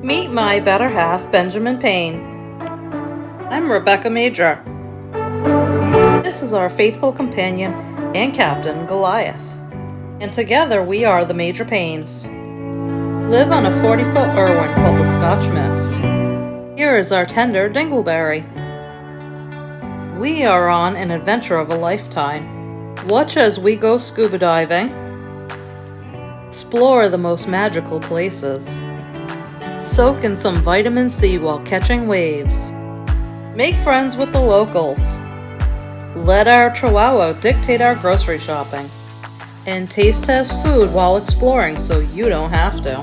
Meet my better half, Benjamin Payne. I'm Rebecca Major. This is our faithful companion and captain, Goliath. And together we are the Major Paynes. Live on a 40-foot Irwin called the Scotch Mist. Here is our tender Dingleberry. We are on an adventure of a lifetime. Watch as we go scuba diving, explore the most magical places, soak in some vitamin C while catching waves, make friends with the locals, let our chihuahua dictate our grocery shopping, and taste test food while exploring so you don't have to.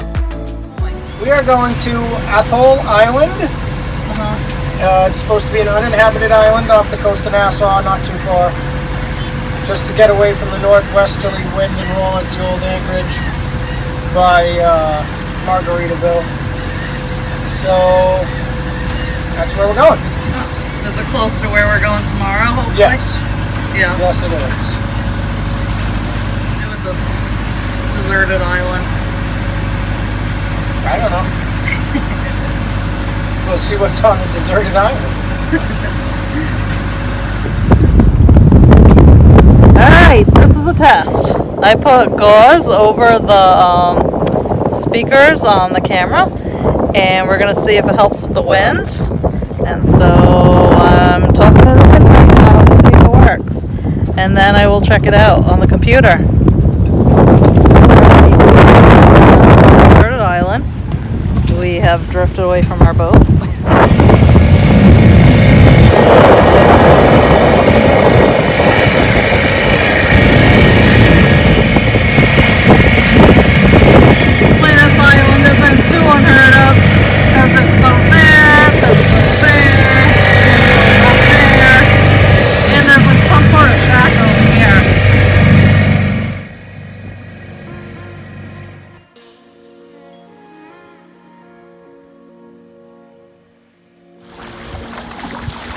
We are going to Atholl Island. It's supposed to be an uninhabited island off the coast of Nassau, not too far. Just to get away from the northwesterly wind and roll at the old anchorage by Margaritaville. So that's where we're going. Oh, is it close to where we're going tomorrow, hopefully? Yes. Yeah. Yes, it is. With this deserted island. I don't know. We'll see what's on the deserted islands. Alright, this is a test. I put gauze over the speakers on the camera, and we're going to see if it helps with the wind. And so I'm talking to the wind right now to see if it works. And then I will check it out on the computer. Deserted island. We have drifted away from our boat.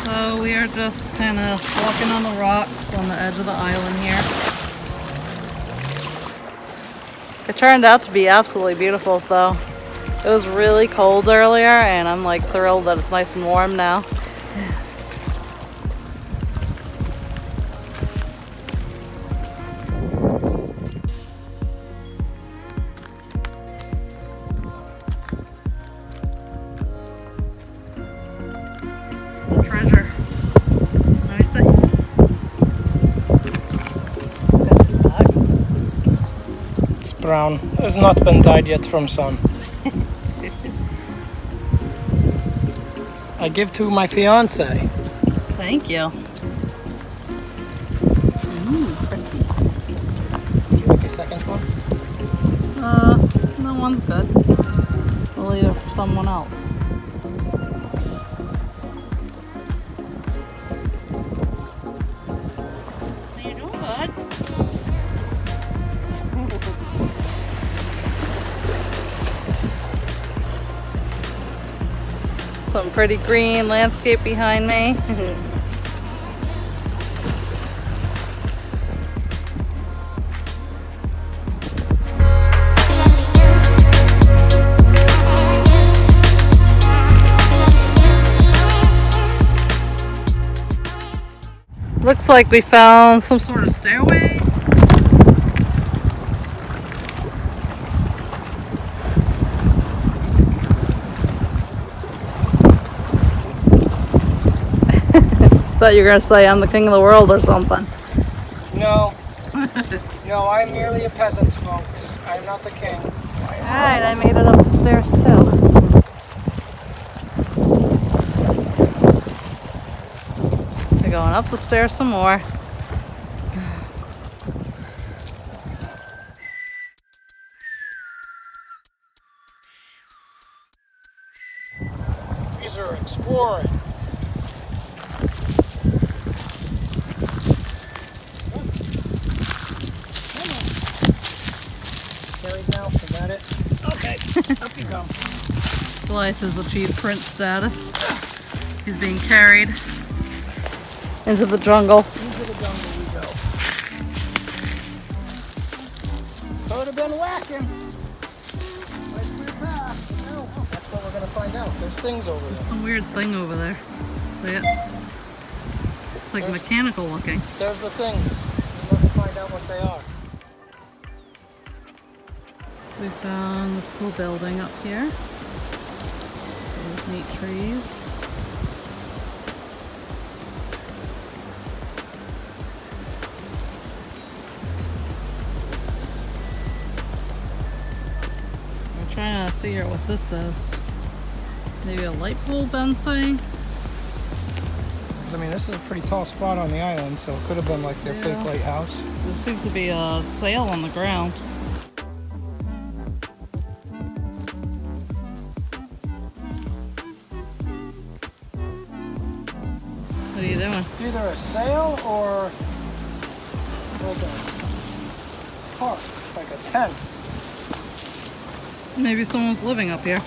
So we are just kind of walking on the rocks on the edge of the island here. It turned out to be absolutely beautiful though. It was really cold earlier and I'm like thrilled that it's nice and warm now. Treasure. Let me see. It's brown. It's not been dyed yet from sun. I give to my fiance. Thank you. Would you like a second one? No, one's good. We'll leave it for someone else. How you doing, bud? Some pretty green landscape behind me. Looks like we found some sort of stairway. Thought you were gonna say I'm the king of the world or something. No. No, I'm merely a peasant, folks. I'm not the king. Alright, I made it up the stairs too. We're going up the stairs some more. These are exploring. Carried now, is that it? Okay, up you go. Goliath has achieved prince status. He's being carried into the jungle. Into the jungle we go. Could have been whacking. Nice clear path. No, that's what we're going There's things over there. Some weird thing over there. See it? It's like mechanical looking. There's the things. Let's find out what they are. We found this cool building up here. Those neat trees. I'm trying to figure out what this is. Maybe a light pole, Ben's saying? I mean, this is a pretty tall spot on the island, so it could have been like their fake lighthouse. There seems to be a sail on the ground. What are you doing? It's either a sail or like a tarp, like a tent. Maybe someone's living up here.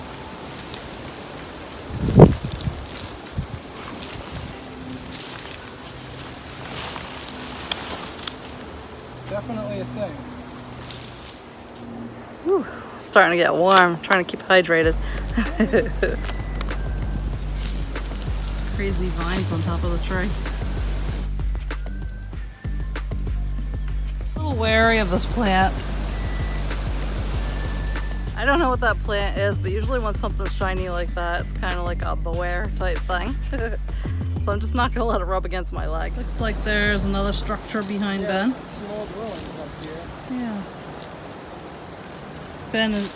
Definitely a thing. Whew. It's starting to get warm. Trying to keep hydrated. Crazy vines on top of the tree. A little wary of this plant. I don't know what that plant is, but usually when something's shiny like that, it's kind of like a beware type thing. So I'm just not going to let it rub against my leg. Looks like there's another structure behind Ben. Some old ruins up here. Yeah. Ben and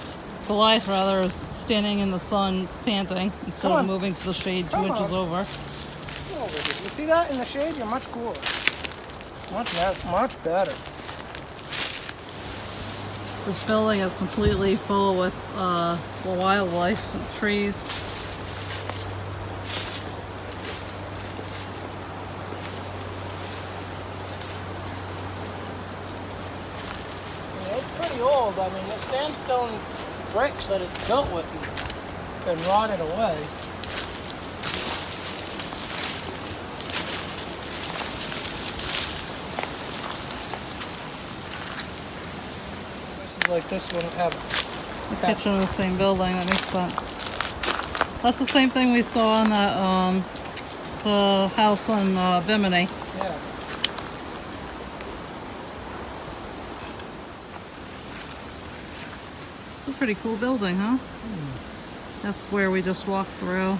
Goliath rather is standing in the sun panting instead of moving to the shade 2 inches over. Come over here. You see that in the shade? You're much cooler. Much better. This building is completely full with wildlife and trees. Yeah, it's pretty old. I mean, the sandstone bricks that it's built with have been rotted away. Like this wouldn't have it. The kitchen in the same building, that makes sense. That's the same thing we saw on that the house on Bimini. Yeah. It's a pretty cool building, huh? That's where we just walked through.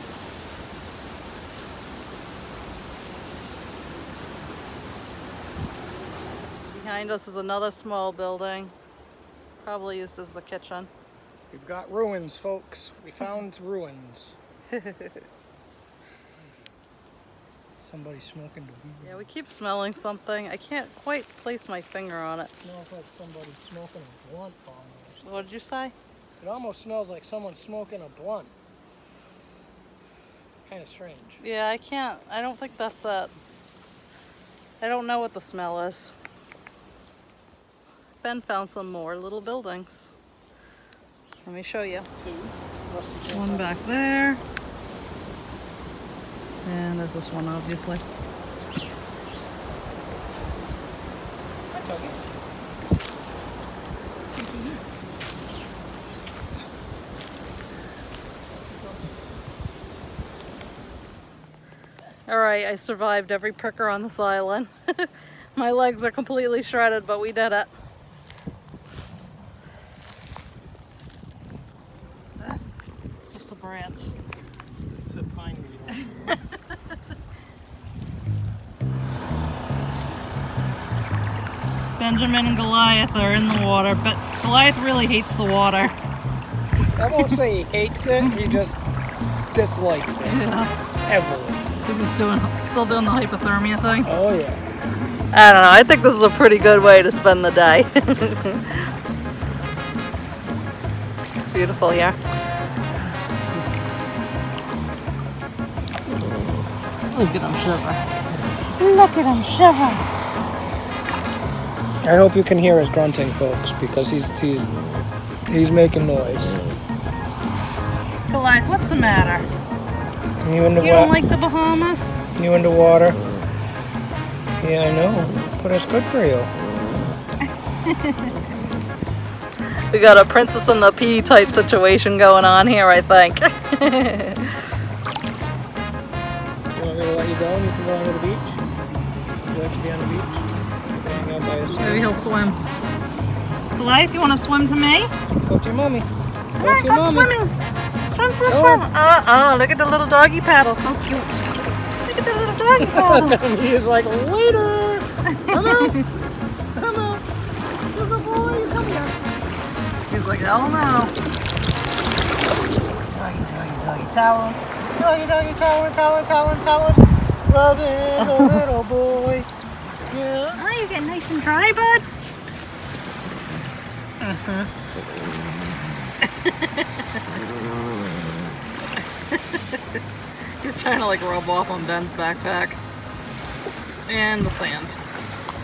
Behind us is another small building. Probably used as the kitchen. We've got ruins, folks. We found ruins. Somebody smoking the weed. Yeah, we keep smelling something. I can't quite place my finger on it. It smells like somebody smoking a blunt almost. What did you say? It almost smells like someone smoking a blunt. Kind of strange. Yeah, I don't think that's it. I don't know what the smell is. Ben found some more little buildings. Let me show you. One back there. And there's this one, obviously. Alright, I survived every pricker on this island. My legs are completely shredded, but we did it. Just a branch. It's a pine needle. Benjamin and Goliath are in the water, but Goliath really hates the water. I won't say he hates it, he just dislikes it. Yeah. Heavily. Is he still doing the hypothermia thing? Oh yeah. I don't know. I think this is a pretty good way to spend the day. It's beautiful here. Look at him shiver. Look at him shiver. I hope you can hear his grunting, folks, because he's making noise. Goliath, what's the matter? You don't like the Bahamas? You into water? Yeah, I know, but it's good for you. We got a Princess and the Pea type situation going on here, I think. You want me to let you go and you can go on to the beach? Would you like to be on the beach? Hang out by yourself. Maybe he'll swim. Life, you want to swim to me? Go to your mommy. Come on, come swimming. Swim, swim, swim. Look at the little doggy paddle. So cute. Look at the little doggy paddle. He is like, later. Come out. Come out. Little boy, come here. He's like, hell no. Doggy, doggy, doggy, towel. Doggy, doggy, towel, towel, towel, towel. Rubbing the little boy. Yeah. Oh, you get nice and dry, bud. He's trying to like rub off on Ben's backpack. And the sand.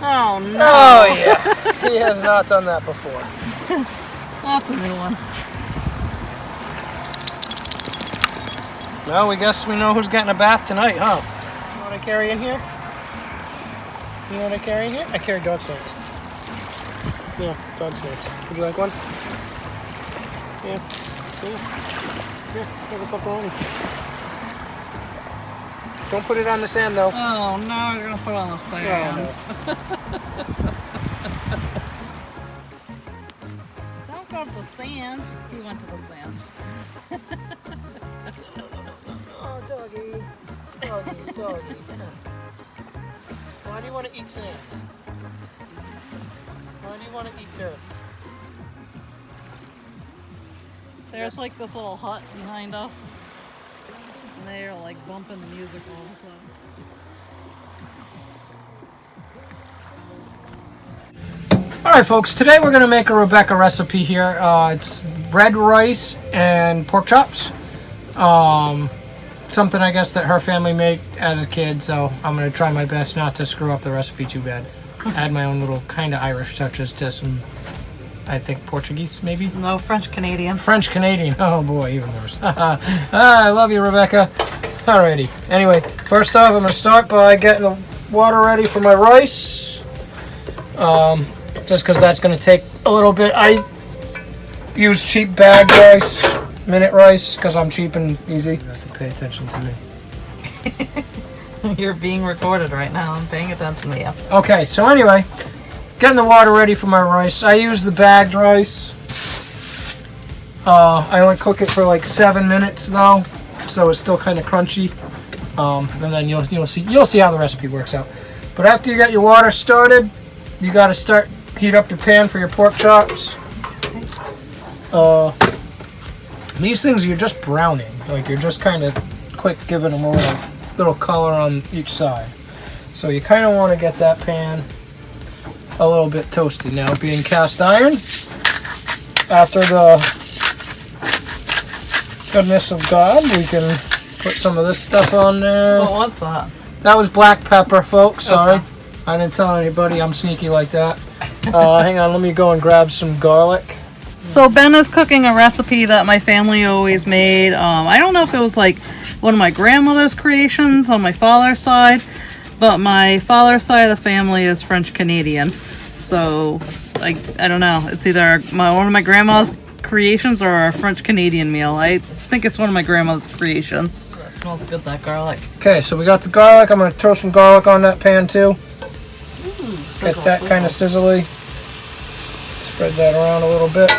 Oh no. Oh yeah. He has not done that before. That's a new one. Well, we guess we know who's getting a bath tonight, huh? You want to carry in here? You want to carry in here? I carry dog snacks. Yeah, dog snacks. Would you like one? Yeah. Here, have a pepperoni. Don't put it on the sand, though. Oh no, you're gonna put it on the sand. No. Don't go to the sand. He went to the sand. Oh, doggy. Doggy, doggy. Why do you want to eat sand? Why do you want to eat dirt? There's like this little hut behind us. And they're like bumping the music all of a sudden. Alright folks, today we're going to make a Rebecca recipe here. It's red rice and pork chops. Something I guess that her family made as a kid, so I'm going to try my best not to screw up the recipe too bad. Add my own little kind of Irish touches to some, I think, Portuguese maybe? No, French-Canadian. French-Canadian. Oh boy, even worse. I love you, Rebecca. Alrighty. Anyway, first off, I'm going to start by getting the water ready for my rice. Just because that's going to take a little bit. I use cheap bagged rice, minute rice, because I'm cheap and easy. You have to pay attention to me. You're being recorded right now. I'm paying attention to you. Okay, so anyway, getting the water ready for my rice. I use the bagged rice. I only cook it for like 7 minutes though, so it's still kind of crunchy. And then you'll see how the recipe works out. But after you got your water started, you got to heat up your pan for your pork chops. These things you're just browning, like you're just kind of quick giving them a little color on each side. So you kind of want to get that pan a little bit toasty. Now, being cast iron, after the goodness of God, we can put some of this stuff on there. What was that? That was black pepper, folks. Sorry. Okay. I didn't tell anybody I'm sneaky like that. Hang on, let me go and grab some garlic. So Ben is cooking a recipe that my family always made. I don't know if it was like one of my grandmother's creations on my father's side, but my father's side of the family is French-Canadian. So I don't know. It's either one of my grandma's creations or a French-Canadian meal. I think it's one of my grandmother's creations. That smells good, that garlic. Okay, so we got the garlic. I'm going to throw some garlic on that pan too. Get that kind of sizzly. Spread that around a little bit.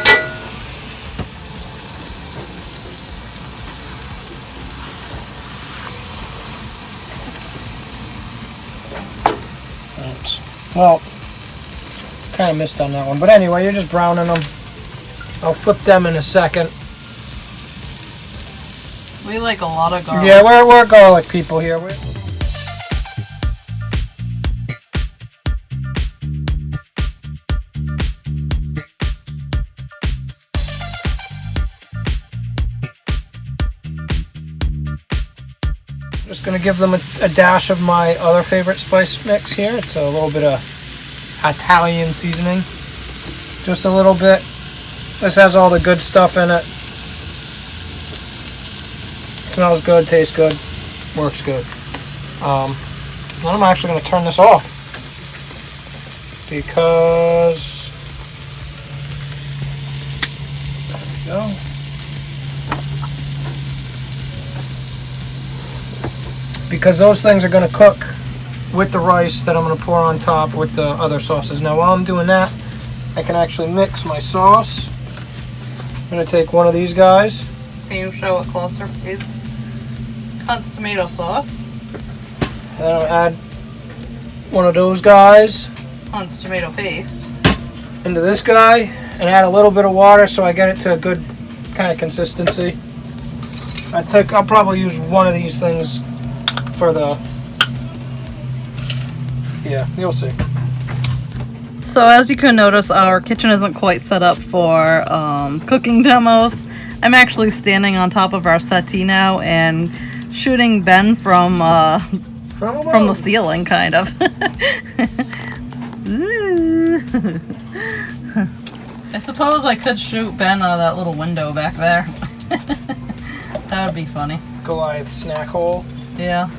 Oops. Well, kind of missed on that one. But anyway, you're just browning them. I'll flip them in a second. We like a lot of garlic. Yeah, we're garlic people here. Just going to give them a dash of my other favorite spice mix here. It's a little bit of Italian seasoning. Just a little bit. This has all the good stuff in it. Smells good, tastes good, works good. Then I'm actually going to turn this off because there we go. because those things are going to cook with the rice that I'm going to pour on top with the other sauces. Now while I'm doing that, I can actually mix my sauce. I'm going to take one of these guys. Can you show it closer, please? Hunt's tomato sauce. And I'll add one of those guys Hunt's tomato paste. into this guy and add a little bit of water so I get it to a good kind of consistency. I'll probably use one of these things for the, yeah, you'll see. So as you can notice, our kitchen isn't quite set up for cooking demos. I'm actually standing on top of our settee now and shooting Ben from the ceiling, kind of. I suppose I could shoot Ben out of that little window back there. That would be funny. Goliath snack hole. Yeah.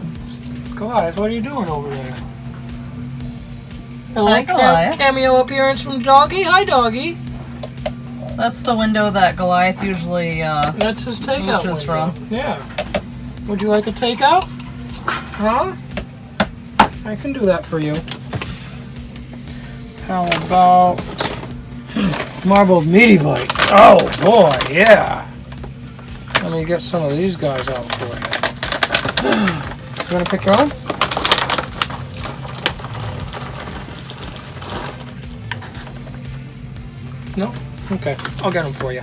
Goliath, what are you doing over there? Hi, Goliath. Cameo appearance from Doggy. Hi, Doggy. That's the window that Goliath usually That's his takeout window. from. Yeah. Would you like a takeout? Huh? I can do that for you. How about marbled meaty bites? Oh boy, yeah. Let me get some of these guys out for you. You want to pick your own? No? Okay, I'll get them for you.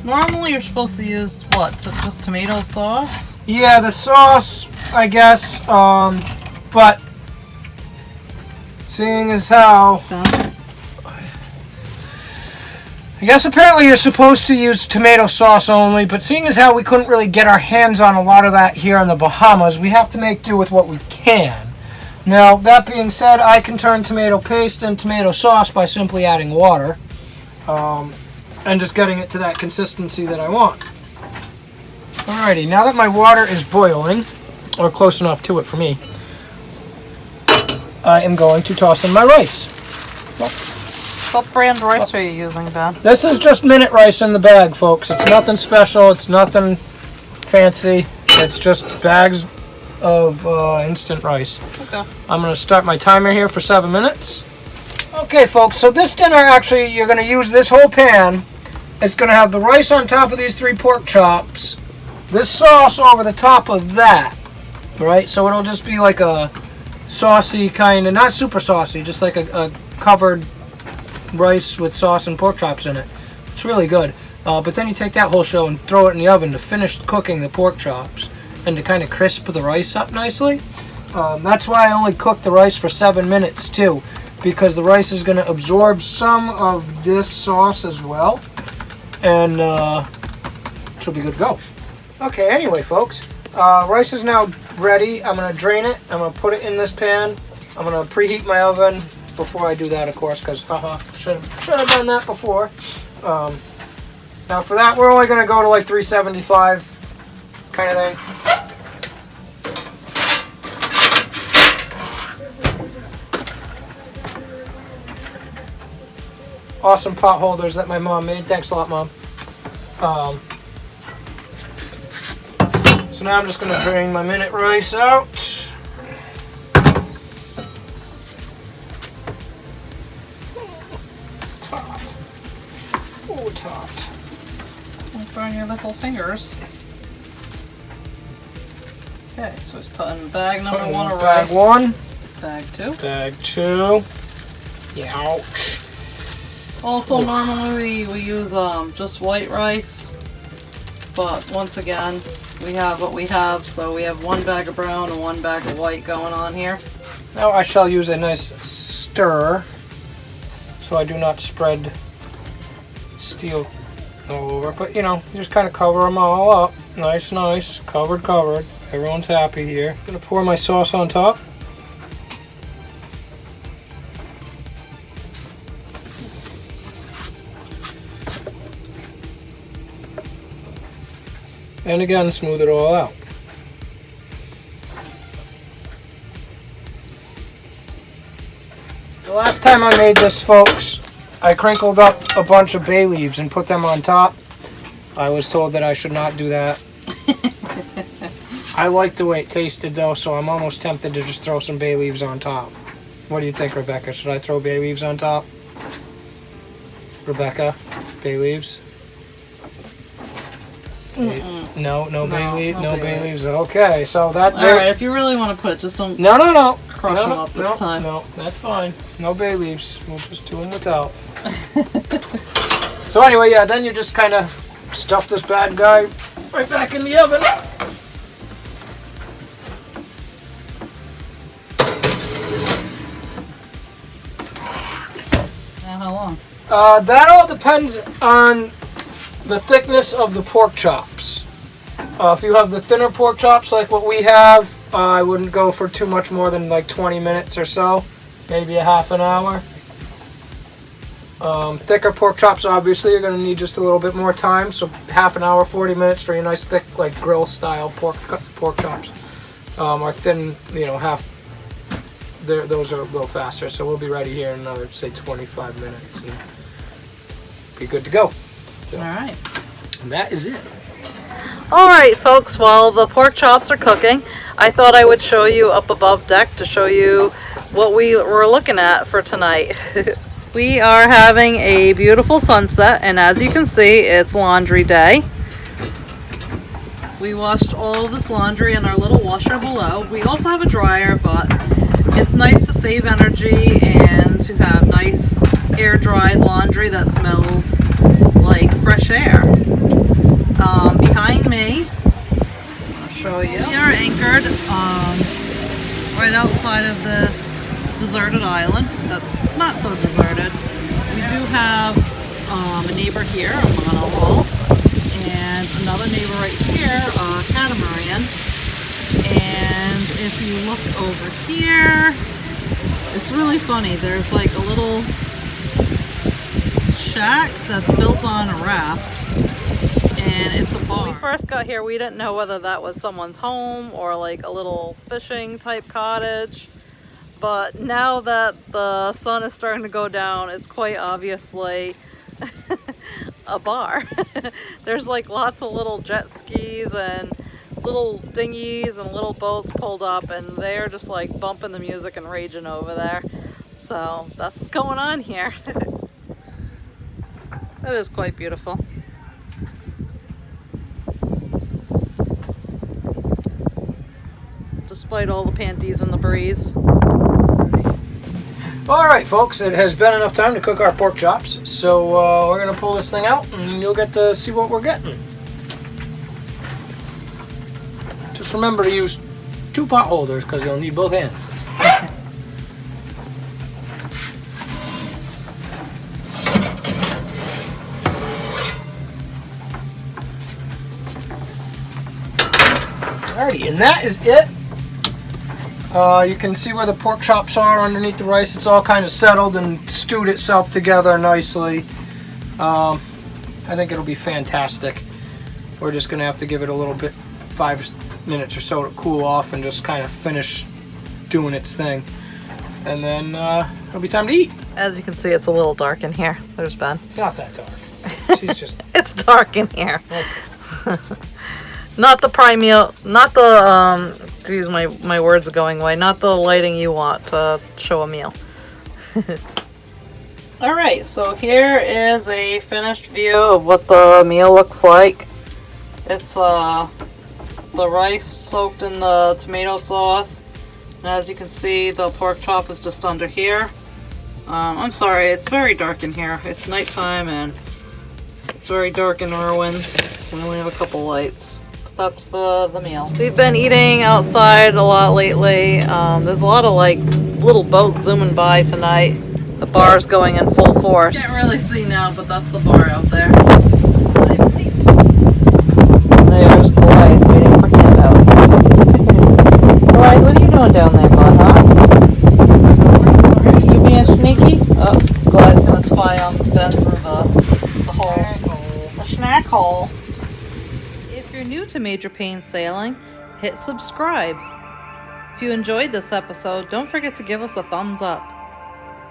Normally you're supposed to use, what, just tomato sauce? Yeah, the sauce, I guess, but seeing as how, I guess apparently you're supposed to use tomato sauce only, but seeing as how we couldn't really get our hands on a lot of that here in the Bahamas, we have to make do with what we can. Now, that being said, I can turn tomato paste into tomato sauce by simply adding water, and just getting it to that consistency that I want. Alrighty, now that my water is boiling, or close enough to it for me, I am going to toss in my rice. What brand rice are you using, Ben? This is just minute rice in the bag, folks. It's nothing special. It's nothing fancy. It's just bags of instant rice. Okay. I'm going to start my timer here for 7 minutes. Okay, folks, so this dinner, actually, you're going to use this whole pan. It's going to have the rice on top of these 3 pork chops, this sauce over the top of that, right? So it'll just be like a saucy kind of, not super saucy, just like a covered rice with sauce and pork chops in it. It's really good. But then you take that whole show and throw it in the oven to finish cooking the pork chops and to kind of crisp the rice up nicely. That's why I only cooked the rice for 7 minutes too, because the rice is going to absorb some of this sauce as well, and she'll be good to go. Okay, anyway, folks, rice is now ready. I'm going to drain it. I'm going to put it in this pan. I'm going to preheat my oven before I do that, of course, because should have done that before. Now for that, we're only going to go to like 375 kind of thing. Awesome pot holders that my mom made. Thanks a lot, Mom. So now I'm just going to drain my minute rice out. Tot. Oh, tot. Don't burn your little fingers. Okay, so it's putting bag number 1 of rice. Bag 1. Bag 2. Bag 2. Ouch. Also, normally we use just white rice, but once again, we have what we have, so we have 1 bag of brown and 1 bag of white going on here. Now I shall use a nice stir so I do not spread steel all over, but you know, just kind of cover them all up. Nice, nice, covered. Everyone's happy here. Gonna pour my sauce on top. And again, smooth it all out. The last time I made this, folks, I crinkled up a bunch of bay leaves and put them on top. I was told that I should not do that. I like the way it tasted though, so I'm almost tempted to just throw some bay leaves on top. What do you think, Rebecca? Should I throw bay leaves on top? Rebecca, bay leaves? No bay leaves. Okay, so that. All right, if you really want to put it, just don't. No. Crush them up this time. No, that's fine. No bay leaves. We'll just do them without. So anyway, yeah, then you just kind of stuff this bad guy right back in the oven. Now how long? That all depends on the thickness of the pork chops. If you have the thinner pork chops like what we have, I wouldn't go for too much more than like 20 minutes or so, maybe a half an hour. Thicker pork chops, obviously, you're going to need just a little bit more time, so half an hour, 40 minutes for your nice thick, like grill style pork chops. Our thin, half, those are a little faster, so we'll be ready here in another, say, 25 minutes and be good to go. So, all right. And that is it. All right, folks, while the pork chops are cooking, I thought I would show you up above deck to show you what we were looking at for tonight. We are having a beautiful sunset, and as you can see, it's laundry day. We washed all of this laundry in our little washer below. We also have a dryer, but it's nice to save energy and to have nice air-dried laundry that smells like fresh air. Behind me, I'll show you. We are anchored right outside of this deserted island. That's not so deserted. We do have a neighbor here, a monohull, and another neighbor right here, a catamaran. And if you look over here, it's really funny. There's like a little shack that's built on a raft. And it's a bar. When we first got here, we didn't know whether that was someone's home or like a little fishing type cottage. But now that the sun is starting to go down, it's quite obviously a bar. There's like lots of little jet skis and little dinghies and little boats pulled up, and they're just like bumping the music and raging over there. So that's what's going on here. That is quite beautiful. Despite all the panties in the breeze. Alright folks, it has been enough time to cook our pork chops, so we're going to pull this thing out and you'll get to see what we're getting. Just remember to use 2 pot holders because you'll need both hands. Alrighty, and that is it. You can see where the pork chops are underneath the rice. It's all kind of settled and stewed itself together nicely. I think it'll be fantastic. We're just going to have to give it a little bit, 5 minutes or so to cool off and just kind of finish doing its thing. And then it'll be time to eat. As you can see, it's a little dark in here. There's Ben. It's not that dark. She's just... It's dark in here. Okay. Not the primeval, not the, geez, my words are going away. Not the lighting you want to show a meal. Alright, so here is a finished view of what the meal looks like. It's the rice soaked in the tomato sauce. And as you can see, the pork chop is just under here. I'm sorry, it's very dark in here. It's nighttime and it's very dark in ruins. We only have a couple lights. That's the meal. We've been eating outside a lot lately. There's a lot of like little boats zooming by tonight. The bar's going in full force. Can't really see now, but that's the bar out there. There's Goliath waiting for handouts. Goliath, what are you doing down there, bud, huh? You being sneaky? Oh, Goliath's gonna spy on Ben through the hole. The snack hole. If you're new to Major Paynes Sailing, hit subscribe. If you enjoyed this episode, don't forget to give us a thumbs up.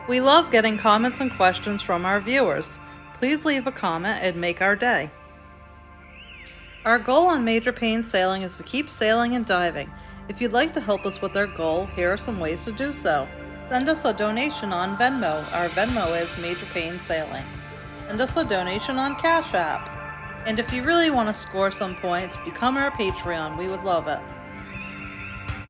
We love getting comments and questions from our viewers. Please leave a comment and make our day. Our goal on Major Paynes Sailing is to keep sailing and diving. If you'd like to help us with our goal, here are some ways to do so. Send us a donation on Venmo. Our Venmo is Major Paynes Sailing. Send us a donation on Cash App. And if you really want to score some points, become our Patreon. We would love it.